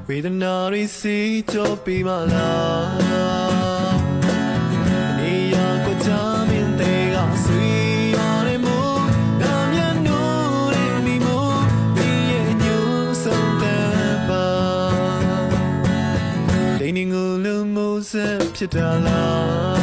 ဝေဒနာရီစီကြောပြီးမှလားနေရာကိုချမင်းတဲ့ကဆွေရတယ်မို့နာမျက်နှာနဲ့မိမို့ဒီရဲ့ညူဆုံးတဲ့ပါလိန်ငူလုံးမိုးဆက်ဖြစ်တာလား